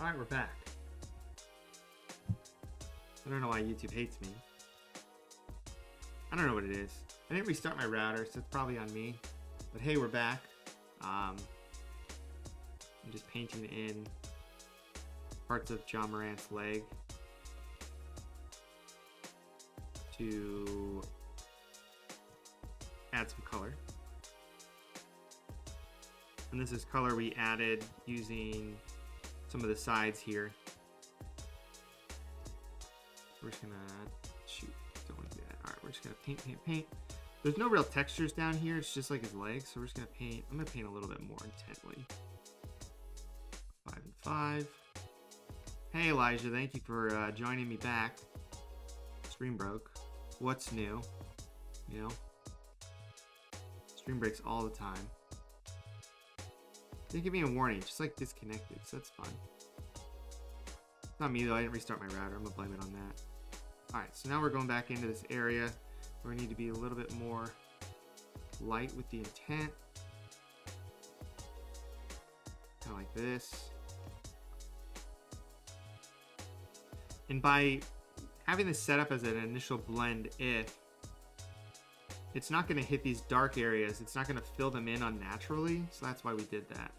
Alright, we're back. I don't know why YouTube hates me. I don't know what it is. I didn't restart my router, so it's probably on me. But hey, we're back. I'm just painting in parts of John Morant's leg to add some color. And this is color we added using some of the sides here. We're just gonna don't want to do that. All right, we're just gonna paint. There's no real textures down here. It's just like his legs. So we're just gonna paint. I'm gonna paint a little bit more intently. 5 and 5. Hey Elijah, thank you for joining me back. Stream broke. What's new? You know, stream breaks all the time. They give me a warning, just like disconnected, so that's fun. It's not me though, I didn't restart my router, I'm gonna blame it on that. Alright, so now we're going back into this area where we need to be a little bit more light with the intent. Kind of like this. And by having this set up as an initial blend, if it's not going to hit these dark areas, it's not going to fill them in unnaturally, so that's why we did that.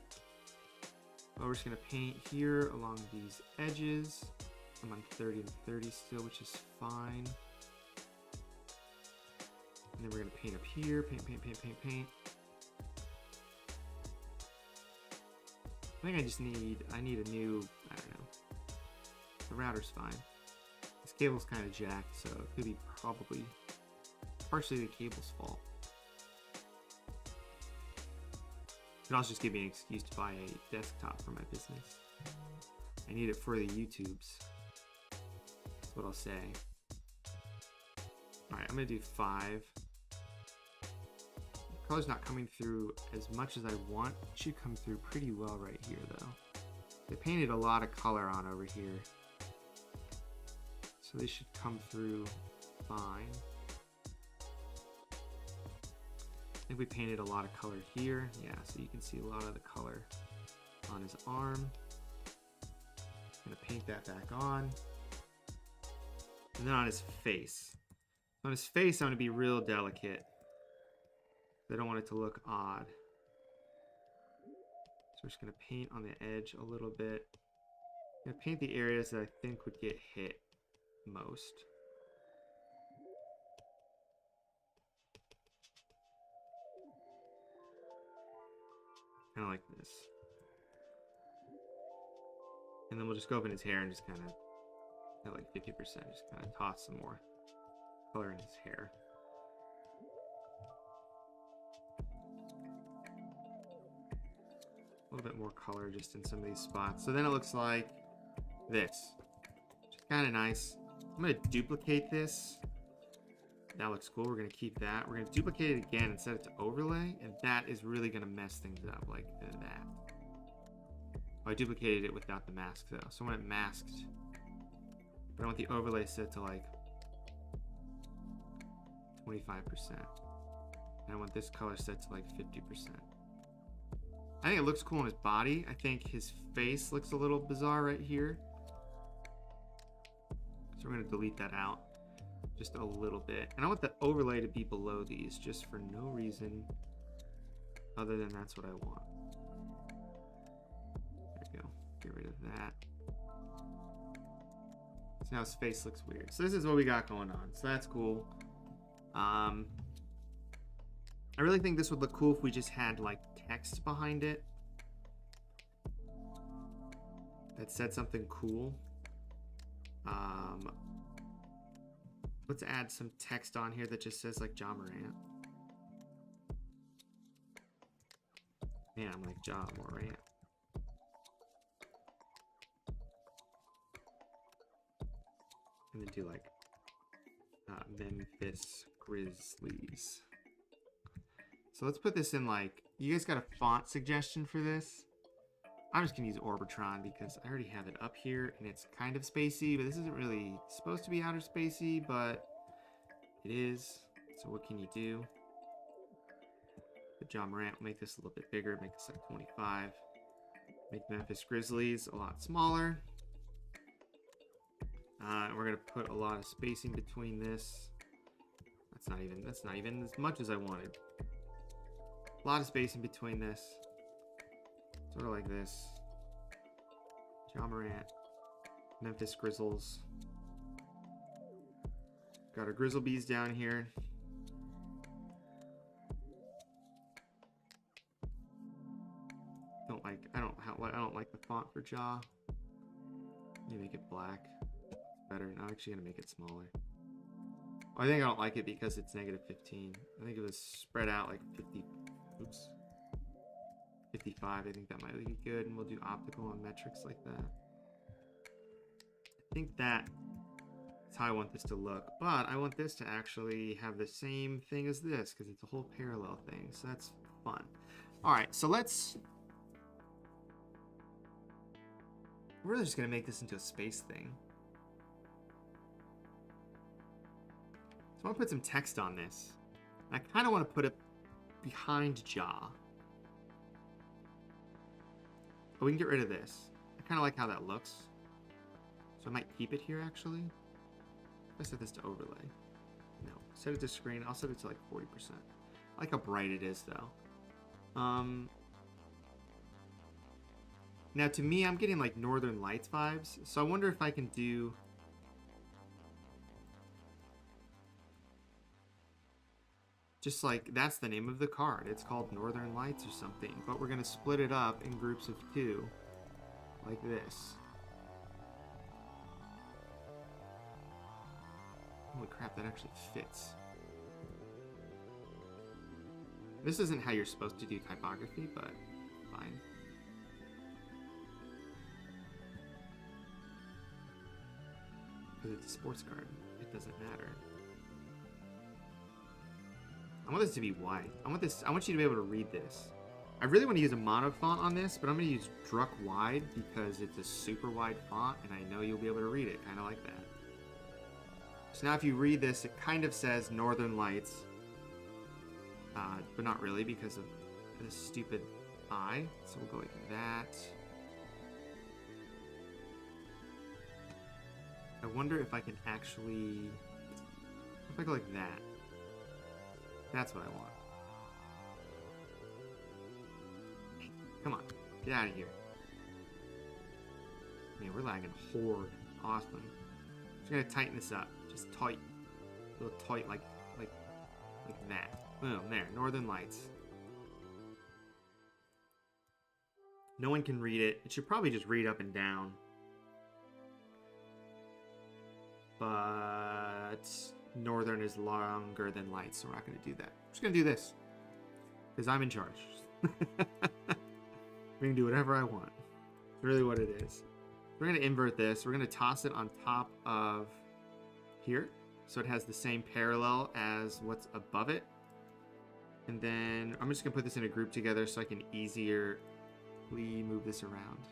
Well, we're just going to paint here along these edges. I'm on 30 and 30 still, which is fine. And then we're going to paint up here, paint. I think I need a new, I don't know. The router's fine. This cable's kind of jacked, so it could be probably partially the cable's fault. It could also just give me an excuse to buy a desktop for my business. I need it for the YouTubes. That's what I'll say. Alright, I'm gonna do 5. The color's not coming through as much as I want. It should come through pretty well right here though. They painted a lot of color on over here, so they should come through fine. I think we painted a lot of color here. Yeah, so you can see a lot of the color on his arm. I'm gonna paint that back on. And then on his face. On his face, I'm gonna be real delicate. I don't want it to look odd. So we're just gonna paint on the edge a little bit. I'm gonna paint the areas that I think would get hit most. Kind of like this. And then we'll just go up in his hair and just kind of, at like 50%, just kind of toss some more color in his hair. A little bit more color just in some of these spots. So then it looks like this. Which is kind of nice. I'm going to duplicate this. That looks cool. We're going to keep that. We're going to duplicate it again and set it to overlay. And that is really going to mess things up like that. Oh, I duplicated it without the mask though. So I want it masked. But I want the overlay set to like 25%. And I want this color set to like 50%. I think it looks cool on his body. I think his face looks a little bizarre right here. So we're going to delete that out just a little bit. And I want the overlay to be below these just for no reason other than that's what I want. There we go. Get rid of that. So now his face looks weird. So this is what we got going on. So that's cool. I really think this would look cool if we just had like text behind it that said something cool. Let's add some text on here that just says like John Morant. Yeah, I'm like John Morant. And then do like Memphis Grizzlies. So let's put this in like, you guys got a font suggestion for this? I'm just gonna use Orbitron because I already have it up here and it's kind of spacey, but this isn't really supposed to be outer spacey, but it is. So what can you do? The John Morant will make this a little bit bigger, make this like 25. Make Memphis Grizzlies a lot smaller. And we're gonna put a lot of spacing between this. That's not even as much as I wanted. A lot of spacing between this. Sort of like this. Morant. Memphis Grizzles. Got our Grizzle Bees down here. I don't like the font for jaw. Let me make it black. It's better. I'm actually gonna make it smaller. I think I don't like it because it's -15. I think it was spread out like 50. Oops. 55. I think that might be good, and we'll do optical and metrics like that. I think that's how I want this to look, but I want this to actually have the same thing as this because it's a whole parallel thing, so that's fun. All right, so we're just gonna make this into a space thing. So I want to put some text on this. I kind of want to put it behind jaw. But we can get rid of this. I kind of like how that looks. So I might keep it here, actually. If I set this to overlay. No. Set it to screen. I'll set it to like 40%. I like how bright it is, though. Now, to me, I'm getting like Northern Lights vibes. So I wonder if I can do... just like, that's the name of the card. It's called Northern Lights or something. But we're going to split it up in groups of 2. Like this. Holy crap, that actually fits. This isn't how you're supposed to do typography, but fine. Because it's a sports card. It doesn't matter. I want this to be wide. I want you to be able to read this. I really want to use a mono font on this, but I'm going to use Druck Wide because it's a super wide font, and I know you'll be able to read it, kind of like that. So now if you read this, it kind of says Northern Lights, but not really because of this stupid I. So we'll go like that. I wonder if I can actually... if I go like that. That's what I want. Hey, come on. Get out of here. Man, we're lagging hard. Awesome. Just gonna tighten this up. Just tight. A little tight like that. Boom, there. Northern Lights. No one can read it. It should probably just read up and down. But Northern is longer than Lights, so we're not going to do that. We're just going to do this. Because I'm in charge. We can do whatever I want. It's really what it is. We're going to invert this. We're going to toss it on top of here. So it has the same parallel as what's above it. And then I'm just going to put this in a group together so I can easily move this around.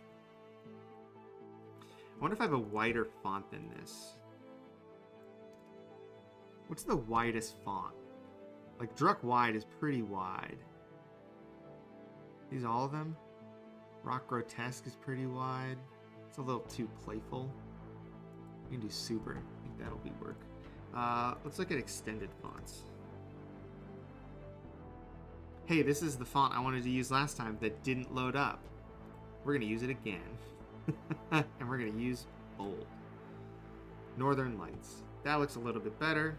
I wonder if I have a wider font than this. What's the widest font? Like, Druck Wide is pretty wide. These all of them? Rock Grotesque is pretty wide. It's a little too playful. You can do super. I think that'll be work. Let's look at extended fonts. Hey, this is the font I wanted to use last time that didn't load up. We're going to use it again. And we're going to use bold. Northern Lights. That looks a little bit better.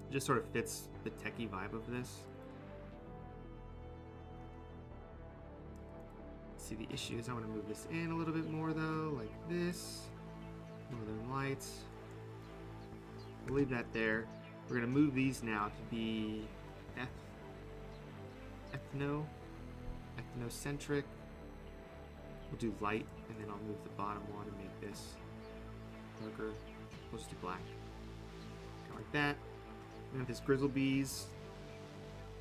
It just sort of fits the techie vibe of this. See, the issue is I want to move this in a little bit more though, like this. Northern Lights. We'll leave that there. We're going to move these now to be ethnocentric. We'll do light, and then I'll move the bottom one and make this darker. We'll just do black. Kind of like that. Memphis Grizzle Bees.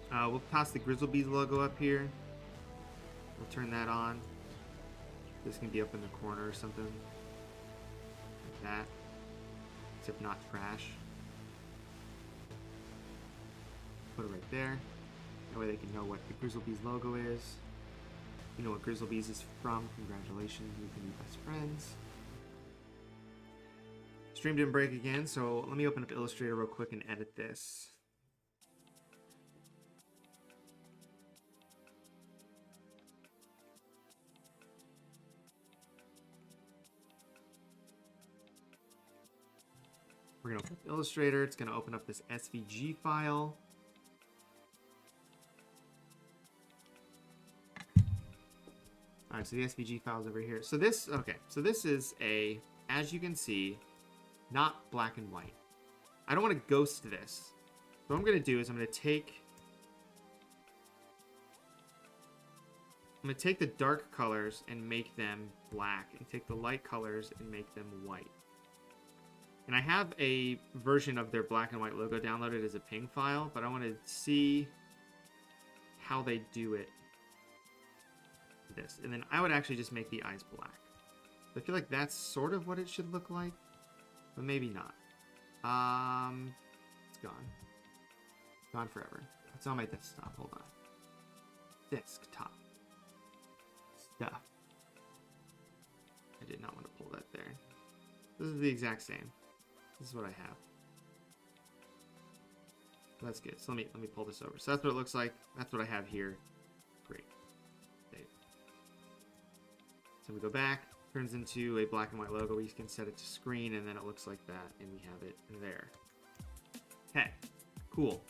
We'll toss the Grizzle Bees logo up here. We'll turn that on. This can be up in the corner or something. Like that. Except not trash. Put it right there. That way they can know what the Grizzle Bees logo is. You know what Grizzlebees is from. Congratulations, we can be best friends. Stream didn't break again, so let me open up Illustrator real quick and edit this. We're going to open up Illustrator. It's going to open up this SVG file. All right, so the SVG file's over here. So this, okay, so this is a, as you can see, not black and white. I don't want to ghost this. So what I'm going to do is I'm going to take the dark colors and make them black, and take the light colors and make them white. And I have a version of their black and white logo downloaded as a ping file, but I want to see how they do it. This, and then I would actually just make the eyes black. I feel like that's sort of what it should look like, but maybe not. It's gone forever. It's on my desktop. Hold on. Desktop stuff. I did not want to pull that there. This is the exact same. This is what I have. That's good. So let me pull this over. So that's what it looks like. That's what I have here. Great. So we go back, turns into a black and white logo. We can set it to screen, and then it looks like that, and we have it there. Okay, cool.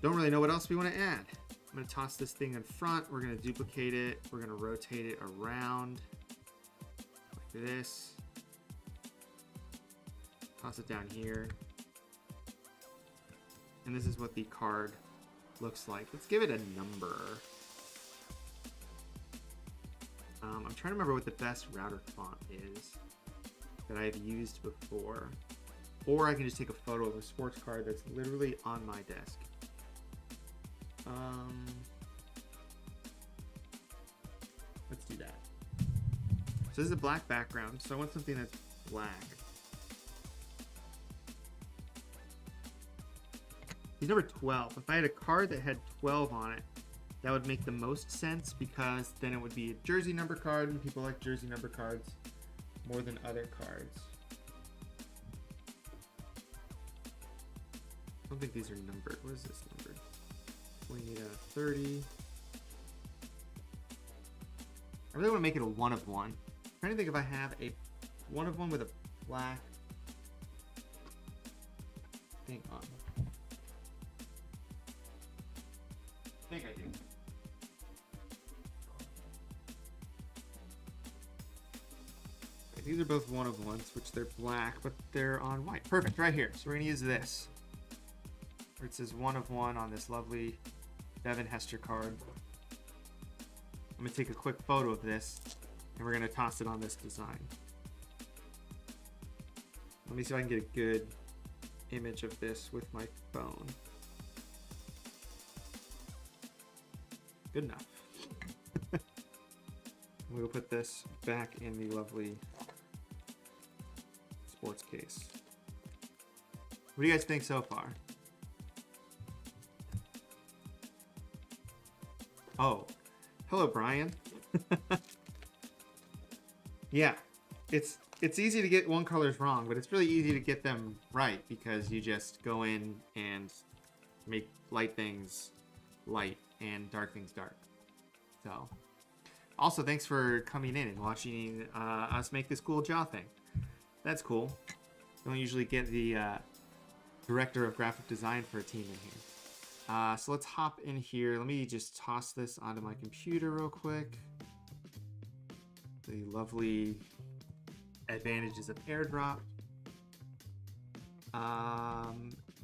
Don't really know what else we want to add. I'm going to toss this thing in front. We're going to duplicate it. We're going to rotate it around like this. Toss it down here. And this is what the card looks like. Let's give it a number. I'm trying to remember what the best router font is that I've used before. Or I can just take a photo of a sports card that's literally on my desk. Let's do that. So this is a black background, so I want something that's black. He's number 12. If I had a card that had 12 on it, that would make the most sense, because then it would be a jersey number card, and people like jersey number cards more than other cards. I don't think these are numbered. What is this numbered? 28 out of 30. I really want to make it a 1 of 1. I'm trying to think if I have a 1 of 1 with a black thing on. I think I do. These are both 1 of 1s, which they're black, but they're on white. Perfect, right here. So we're gonna use this. Where it says 1 of 1 on this lovely Devin Hester card. I'm gonna take a quick photo of this, and we're gonna toss it on this design. Let me see if I can get a good image of this with my phone. Good enough. We'll put this back in the lovely sports case. What do you guys think so far? Oh, hello, Brian. Yeah, it's easy to get one colors wrong, but it's really easy to get them right, because you just go in and make light things light and dark things dark. So, also thanks for coming in and watching us make this cool jaw thing. That's cool. Don't usually get the director of graphic design for a team in here. So let's hop in here. Let me just toss this onto my computer real quick. The lovely advantages of airdrop.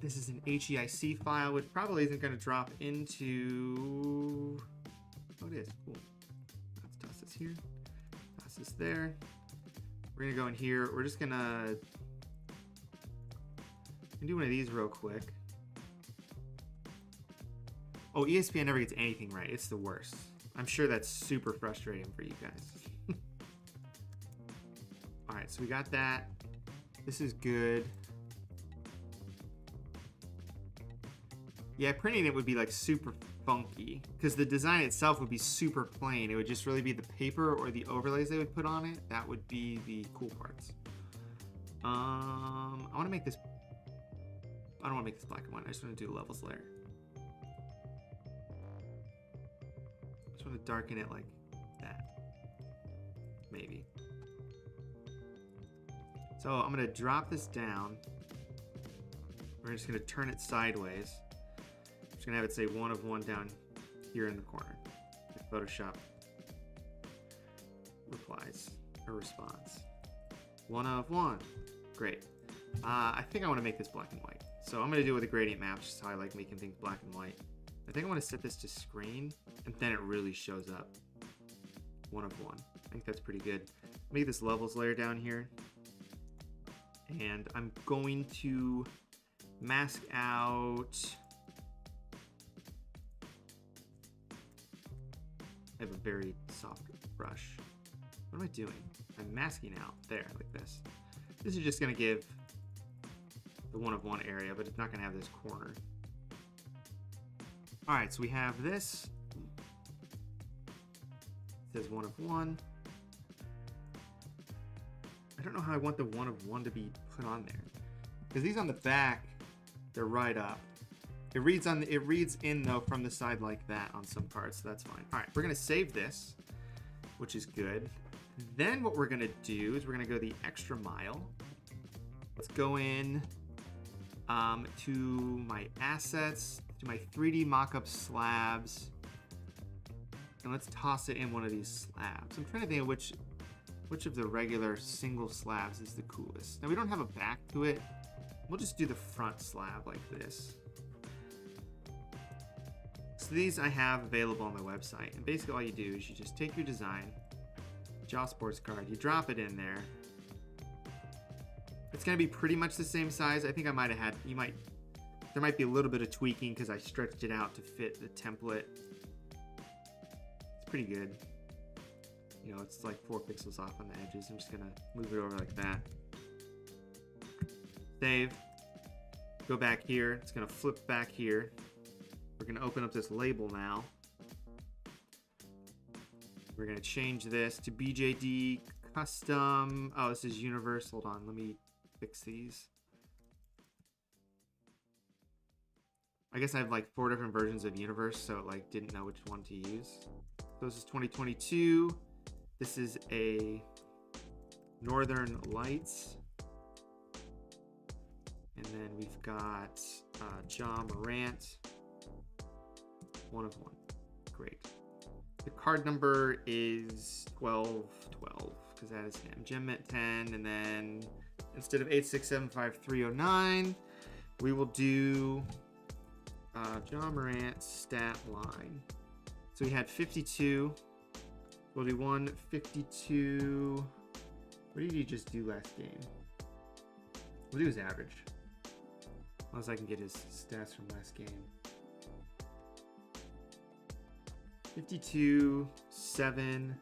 This is an HEIC file, which probably isn't going to drop into... Oh, it is. Cool. Let's toss this here. Toss this there. We're going to go in here. We're just going to do one of these real quick. Oh, ESPN never gets anything right. It's the worst. I'm sure that's super frustrating for you guys. All right, so we got that. This is good. Yeah, printing it would be like super funky because the design itself would be super plain. It would just really be the paper or the overlays they would put on it. That would be the cool parts. I want to make this. I don't want to make this black and white. I just want to do a levels layer. I just want to darken it like that. Maybe. So I'm going to drop this down. We're just going to turn it sideways. I'm just going to have it say 1 of 1 down here in the corner. Photoshop replies or response. 1 of 1. Great. I think I want to make this black and white. So I'm going to do it with a gradient map, just how I like making things black and white. I think I want to set this to screen, and then it really shows up. 1 of 1. I think that's pretty good. Make this levels layer down here. And I'm going to mask out. I have a very soft brush. What am I doing? I'm masking out there like this. This is just going to give the 1 of 1 area, but it's not going to have this corner. All right, so we have this. It says 1 of 1. I don't know how I want the 1 of 1 to be put on there, because these on the back, they're right up. It reads in though from the side like that on some parts, so that's fine. All right, we're gonna save this, which is good. Then what we're gonna do is we're gonna go the extra mile. Let's go in to my assets, to my 3D mockup slabs, and let's toss it in one of these slabs. I'm trying to think of which of the regular single slabs is the coolest. Now we don't have a back to it. We'll just do the front slab like this. So these I have available on my website. And basically all you do is you just take your design, Jaw Sports card, you drop it in there. It's gonna be pretty much the same size. I think I might have had, there might be a little bit of tweaking because I stretched it out to fit the template. It's pretty good. You know, it's like 4 pixels off on the edges. I'm just gonna move it over like that. Save. Go back here. It's gonna flip back here. We're gonna open up this label now. We're gonna change this to BJD custom. Oh, this is universe. Hold on, let me fix these. I guess I have like 4 different versions of universe, so it like didn't know which one to use. So this is 2022. This is a Northern Lights. And then we've got John Morant. 1 of 1. Great. The card number is 1212 because that is him. Gem Mint 10, and then instead of 8675309, we will do John Morant stat line. So we had 52. We'll do 152. What did he just do last game? We'll do his average. Unless I can get his stats from last game. 52, 7,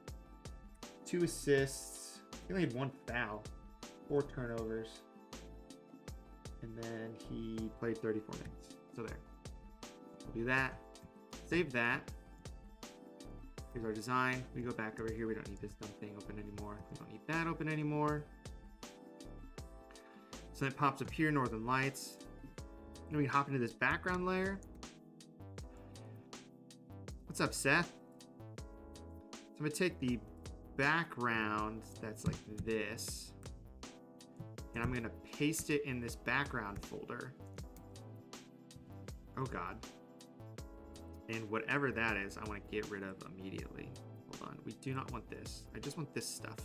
2 assists. He only had 1 foul, 4 turnovers. And then he played 34 minutes. So there. We'll do that. Save that. Here's our design. We go back over here. We don't need this dumb thing open anymore. We don't need that open anymore. So then it pops up here, Northern Lights. Then we hop into this background layer. What's up, Seth? So I'm gonna take the background that's like this, and I'm gonna paste it in this background folder. Oh God. And whatever that is, I want to get rid of immediately. Hold on, we do not want this. I just want this stuff.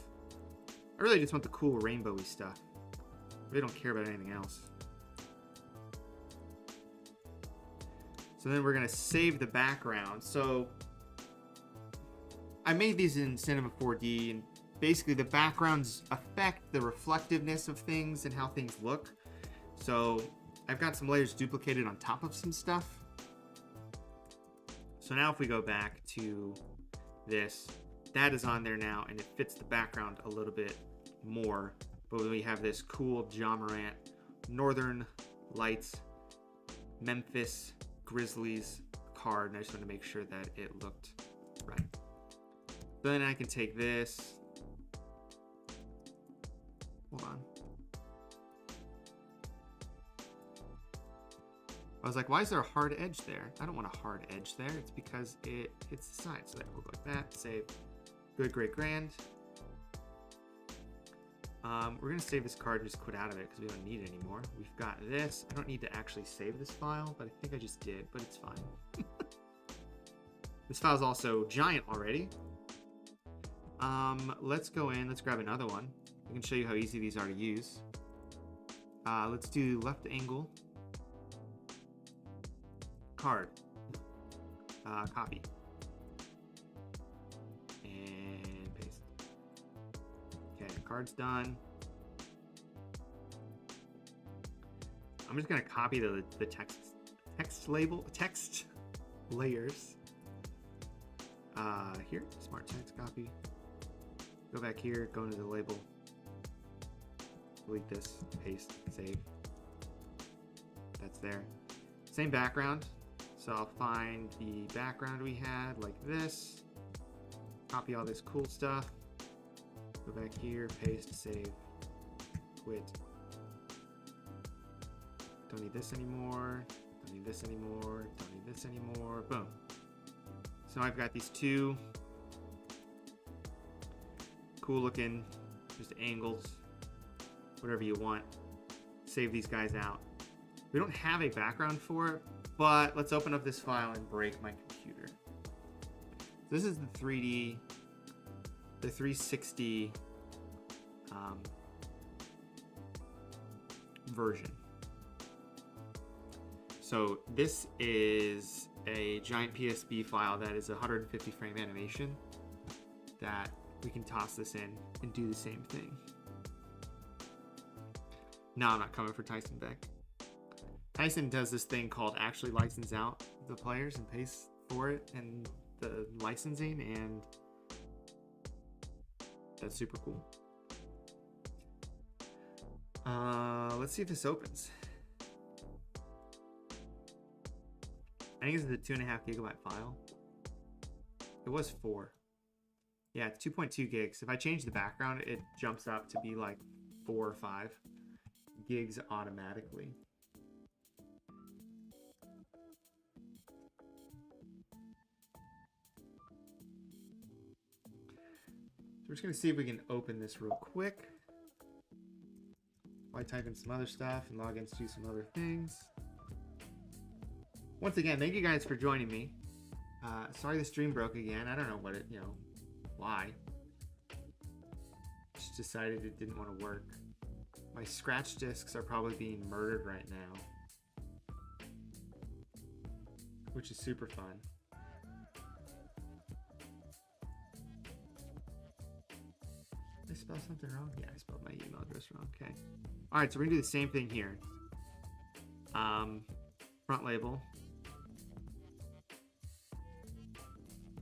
I really just want the cool rainbowy stuff. I really don't care about anything else. So then we're gonna save the background. So I made these in Cinema 4D, and basically the backgrounds affect the reflectiveness of things and how things look. So I've got some layers duplicated on top of some stuff. So now if we go back to this, that is on there now, and it fits the background a little bit more. But we have this cool John Morant, Northern Lights, Memphis Grizzlies card, and I just want to make sure that it looked right. Then I can take this. Hold on. I was like, why is there a hard edge there? I don't want a hard edge there. It's because it hits the side. So we'll go like that. Save. Good, great, grand. We're going to save this card and just quit out of it because we don't need it anymore. We've got this. I don't need to actually save this file, but I think I just did, but it's fine. This file's also giant already. Let's go in. Let's grab another one. I can show you how easy these are to use. Let's do left angle. Card. Copy. And paste. Okay, card's done. I'm just gonna copy the text layers. Here, smart text copy. Go back here, go into the label. Delete this, paste, save. That's there. Same background. So I'll find the background we had like this. Copy all this cool stuff. Go back here, paste, save, quit. Don't need this anymore. Don't need this anymore. Don't need this anymore. Boom. So I've got these two cool looking, just angles, whatever you want. Save these guys out. We don't have a background for it, but let's open up this file and break my computer. So this is the 360 version. So this is a giant PSB file that is a 150 frame animation that we can toss this in and do the same thing. No, I'm not coming for Tyson Beck. Tyson does this thing called actually license out the players and pays for it and the licensing, and that's super cool. Let's see if this opens. I think this is a 2.5 gigabyte file. It was 4. Yeah, it's 2.2 gigs. If I change the background, it jumps up to be like 4 or 5 gigs automatically. So we're just gonna see if we can open this real quick. While I type in some other stuff and log in to do some other things. Once again, thank you guys for joining me. Sorry the stream broke again. I don't know what it, why. Just decided it didn't want to work. My scratch discs are probably being murdered right now, which is super fun. Did I spell something wrong? Yeah, I spelled my email address wrong. Okay. All right, so we're gonna do the same thing here. Front label.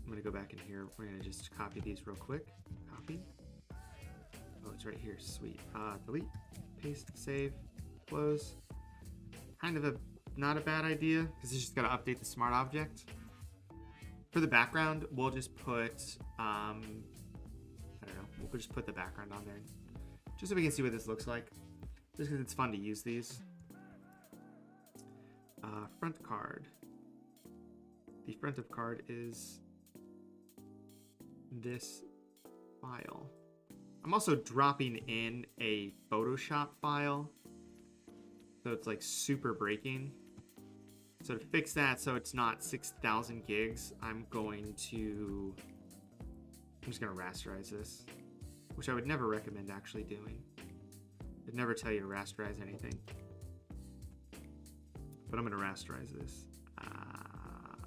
I'm gonna go back in here. We're gonna just copy these real quick. Copy. Oh, it's right here. Sweet. Delete, paste, save, close. Kind of not a bad idea because it's just gotta update the smart object. For the background, we'll just put I don't know. We'll just put the background on there, just so we can see what this looks like. Just because it's fun to use these. Front card. The front of card is this file. I'm also dropping in a Photoshop file, so it's like super breaking. So to fix that so it's not 6,000 gigs, I'm just gonna rasterize this, which I would never recommend actually doing. I'd never tell you to rasterize anything, but I'm gonna rasterize this.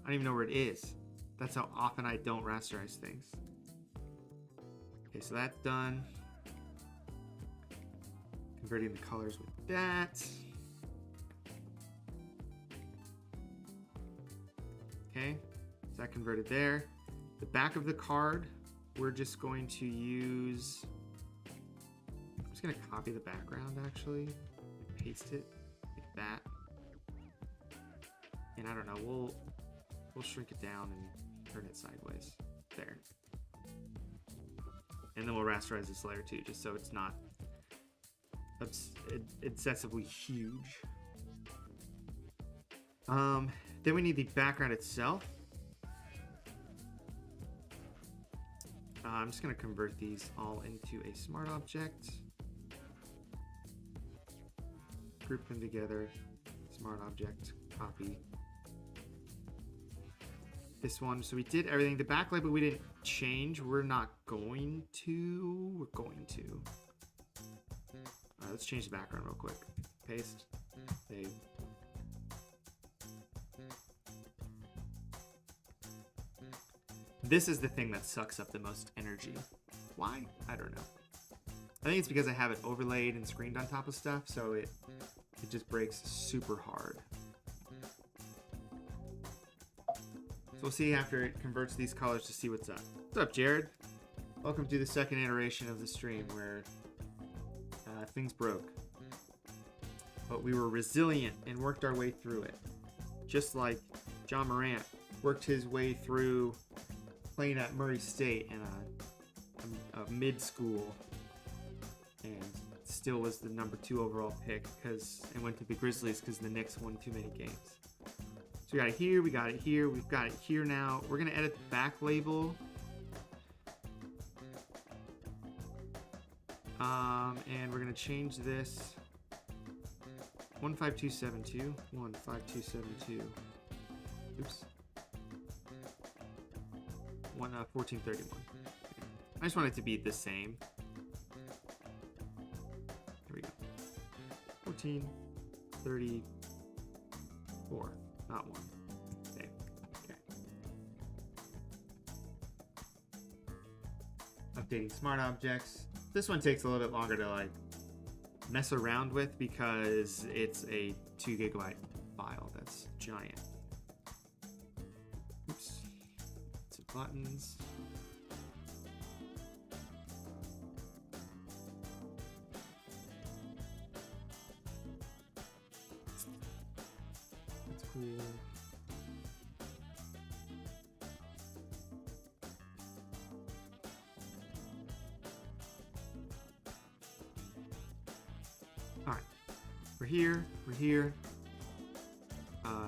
I don't even know where it is. That's how often I don't rasterize things. Okay, so that's done. Converting the colors with that. Okay, so that converted there. The back of the card, we're just going to use, I'm just gonna copy the background actually, paste it like that. And I don't know, we'll shrink it down and turn it sideways. There. And then we'll rasterize this layer too, just so it's not excessively huge. Then we need the background itself. I'm just going to convert these all into a smart object. Group them together. Smart object, copy. This one, so we did everything. The back label we didn't change. We're not going to. We're going to. Let's change the background real quick. Paste. Save. This is the thing that sucks up the most energy. Why? I don't know. I think it's because I have it overlaid and screened on top of stuff, so it just breaks super hard. So we'll see after it converts these colors to see what's up. What's up, Jared? Welcome to the second iteration of the stream where things broke. But we were resilient and worked our way through it. Just like John Morant worked his way through playing at Murray State in a mid-school and still was the #2 overall pick and went to the Grizzlies because the Knicks won too many games. So we got it here, we got it here, we've got it here now. We're going to edit the back label. And we're going to change this 15272, 15272. Oops. 1431. I just want it to be the same. Here we go. 1434, not 1. Same. Okay. Updating smart objects. This one takes a little bit longer to like mess around with because it's a 2 GB file that's giant. Oops. Some buttons. That's cool. All right, we're here. I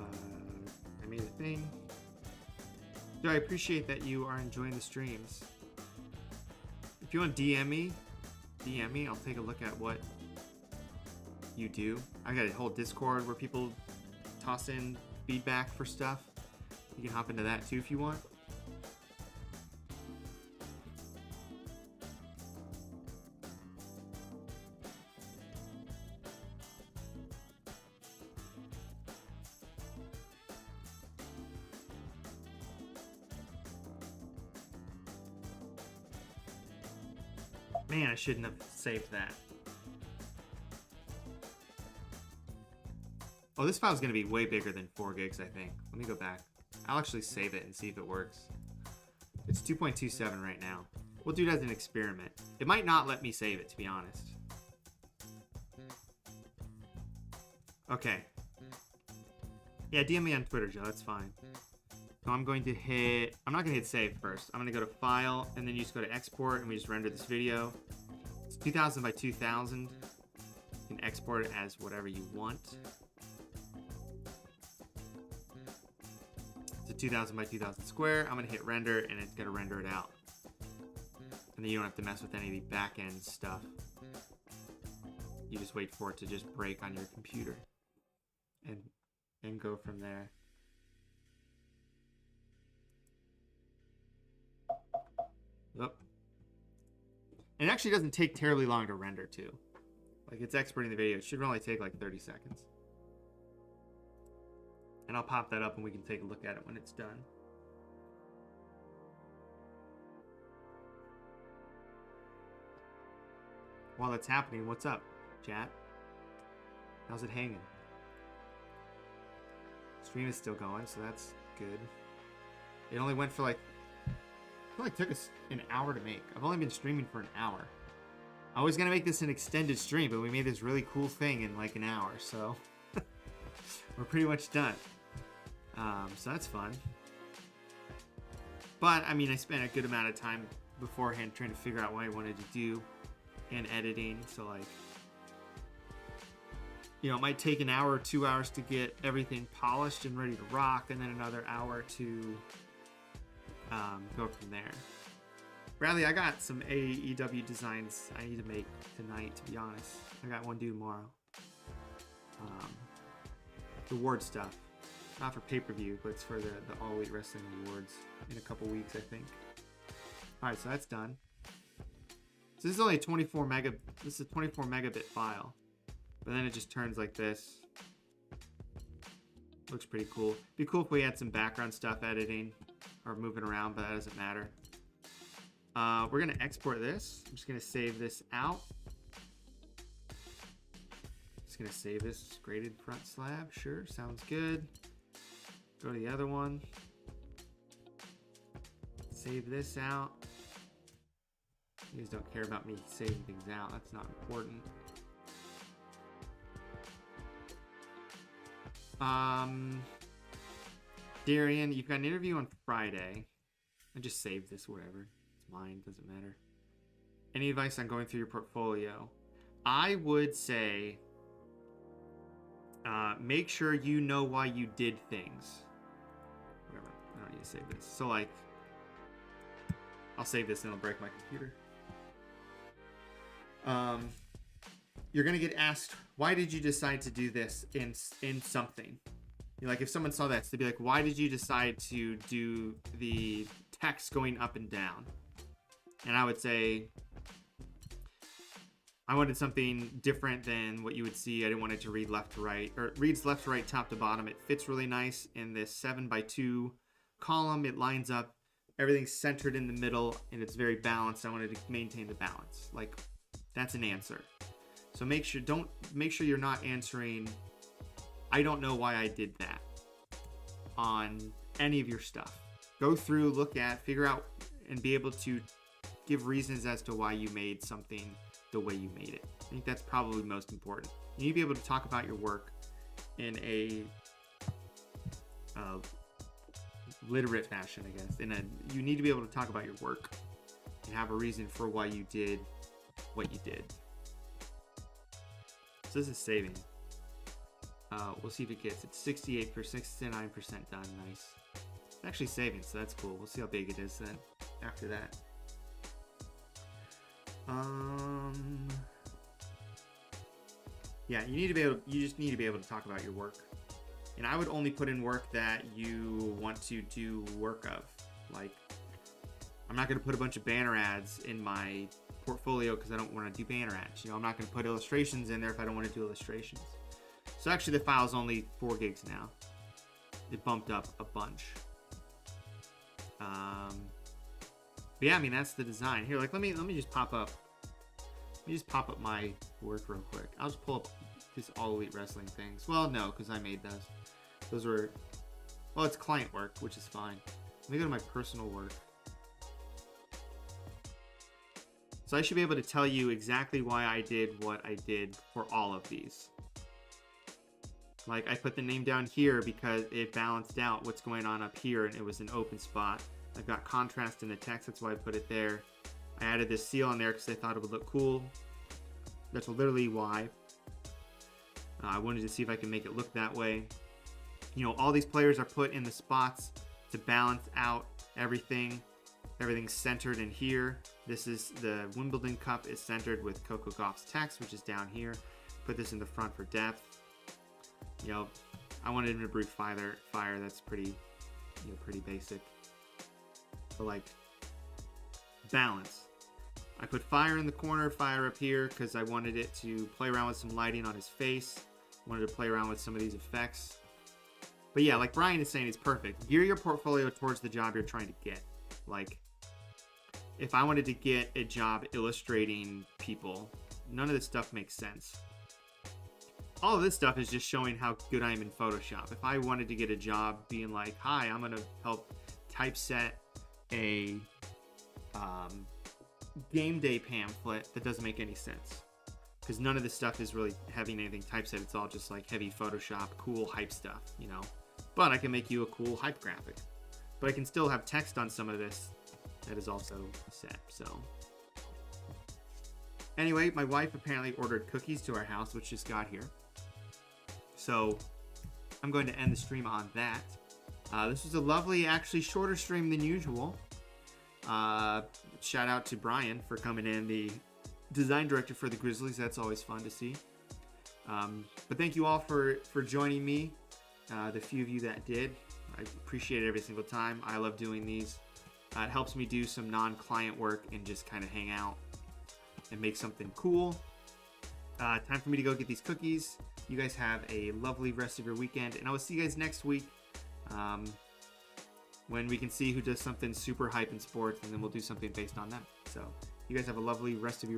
made a thing. So I appreciate that you are enjoying the streams. If you want to DM me, I'll take a look at what you do. I got a whole Discord where people toss in feedback for stuff. You can hop into that too if you want. Man, I shouldn't have saved that. Oh, this file's going to be way bigger than 4 gigs, I think. Let me go back. I'll actually save it and see if it works. It's 2.27 right now. We'll do it as an experiment. It might not let me save it, to be honest. Okay. Yeah, DM me on Twitter, Joe. That's fine. So I'm going to hit... I'm not going to hit save first. I'm going to go to File, and then you just go to Export, and we just render this video. It's 2000 by 2000. You can export it as whatever you want. It's a 2000 by 2000 square. I'm going to hit render, and it's going to render it out. And then you don't have to mess with any of the back-end stuff. You just wait for it to just break on your computer. And go from there. Oh. It actually doesn't take terribly long to render too. Like it's exporting the video. It should only take like 30 seconds. And I'll pop that up and we can take a look at it when it's done. While that's happening, what's up, chat? How's it hanging? Stream is still going, so that's good. It only went for like... It only took us an hour to make. I've only been streaming for an hour. I was going to make this an extended stream, but we made this really cool thing in like an hour, so... We're pretty much done. So that's fun. But I mean, I spent a good amount of time beforehand trying to figure out what I wanted to do in editing. So like, you know, it might take an hour or 2 hours to get everything polished and ready to rock, and then another hour to go from there. Bradley, I got some AEW designs I need to make tonight, to be honest. I got one due tomorrow. The award stuff. Not for pay-per-view, but it's for the All Elite Wrestling Awards in a couple weeks, I think. Alright, so that's done. So this is only a 24 megabit file. But then it just turns like this. Looks pretty cool. Be cool if we had some background stuff editing or moving around, but that doesn't matter. We're gonna export this. I'm just gonna save this out. Just gonna save this graded front slab. Sure, sounds good. Go to the other one. Save this out. You guys don't care about me saving things out. That's not important. Darian, you've got an interview on Friday. I just saved this, whatever. It's mine, doesn't matter. Any advice on going through your portfolio? I would say make sure you know why you did things. Whatever, I don't need to save this. So like, I'll save this and it'll break my computer. You're gonna get asked, why did you decide to do this in something? You know, like if someone saw that, they'd be like, why did you decide to do the text going up and down? And I would say, I wanted something different than what you would see. I didn't want it to read left to right, or it reads left to right, top to bottom. It fits really nice in this 7x2 column. It lines up, everything's centered in the middle, and it's very balanced. I wanted to maintain the balance. Like, that's an answer. So make sure you're not answering, I don't know why I did that on any of your stuff. Go through, look at, figure out, and be able to give reasons as to why you made something the way you made it. I think that's probably most important. You need to be able to talk about your work in a literate fashion, I guess. You need to be able to talk about your work and have a reason for why you did what you did. So this is saving. We'll see if it gets. It's 69% done. Nice. It's actually saving, so that's cool. We'll see how big it is then after that. Yeah, you just need to be able to talk about your work. And I would only put in work that you want to do work of. Like, I'm not going to put a bunch of banner ads in my portfolio because I don't want to do banner ads. You know, I'm not going to put illustrations in there if I don't want to do illustrations. So actually the file's only 4 gigs now. It bumped up a bunch. But yeah, I mean, that's the design. Here, like, let me just pop up. Let me just pop up my work real quick. I'll just pull up these All Elite Wrestling things. Well, no, because I made those. Those were, well, it's client work, which is fine. Let me go to my personal work. So I should be able to tell you exactly why I did what I did for all of these. Like, I put the name down here because it balanced out what's going on up here, and it was an open spot. I've got contrast in the text, that's why I put it there. I added this seal on there because I thought it would look cool. That's literally why. I wanted to see if I can make it look that way. You know, all these players are put in the spots to balance out everything. Everything's centered in here. This is the Wimbledon Cup is centered with Coco Gauff's text, which is down here. Put this in the front for depth. You know, I wanted him to breathe fire. That's pretty, you know, pretty basic. But like, balance. I put fire in the corner, fire up here, because I wanted it to play around with some lighting on his face. Wanted to play around with some of these effects. But yeah, like Brian is saying, it's perfect. Gear your portfolio towards the job you're trying to get. Like, if I wanted to get a job illustrating people, none of this stuff makes sense. All of this stuff is just showing how good I am in Photoshop. If I wanted to get a job being like, hi, I'm going to help typeset a game day pamphlet, that doesn't make any sense. Because none of this stuff is really having anything typeset. It's all just like heavy Photoshop, cool hype stuff, you know. But I can make you a cool hype graphic. but I can still have text on some of this that is also set. So anyway, my wife apparently ordered cookies to our house, which just got here. So I'm going to end the stream on that. This was a lovely, actually shorter stream than usual. Shout out to Brian for coming in, the design director for the Grizzlies. That's always fun to see. But thank you all for joining me. The few of you that did, I appreciate it every single time. I love doing these. It helps me do some non-client work and just kind of hang out and make something cool. Time for me to go get these cookies. You guys have a lovely rest of your weekend, and I will see you guys next week when we can see who does something super hype in sports, and then we'll do something based on them. So you guys have a lovely rest of your